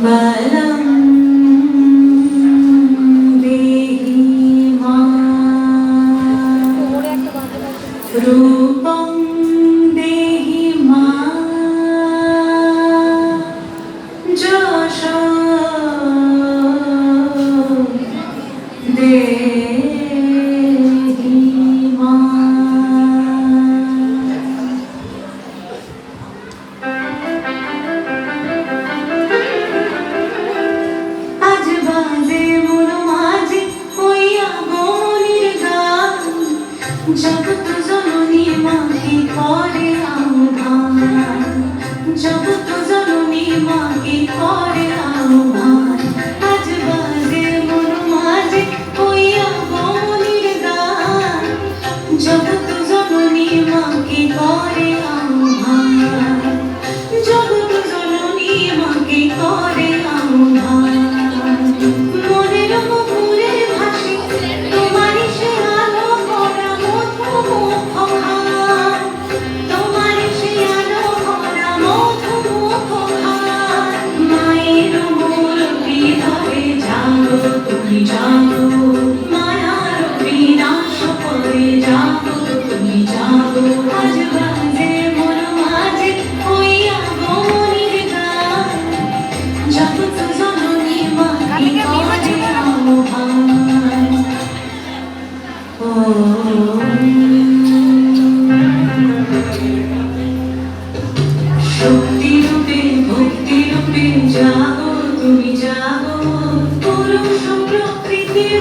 बलं देहि मां रूपं देहि मां যশো দেহি মাं। আজ বাজে মন মাঝে হইয়া গমনির গান, জগৎ জননী মাকে করে আহ্বান, জগৎ জননী মাকে করে আহ্বান। আজ বাজে মন মাঝে হইয়া গমনির গান, জগৎ জননী মাকে করে আহ্বান, জগৎ জননী মাকে করে আহ্বান। মনের মুখে ভাসে তোমারই সে আলো ভরা মধুমুখ গান, তোমারই সে আলো ভরা মধুমুখ গান। মায়ের মূর্তি ধরে জাগো তুমি জাগো, মায়ার বিনাশ করে জাগো তুমি জাগো। আজ বাজে মন মাঝে হইয়া গমনির গান, জগৎ জননী মাকে করে আহ্বান। শক্তি রূপে ভক্তি রূপে জাগো তুমি জাগো, পুরুষ প্রকৃতির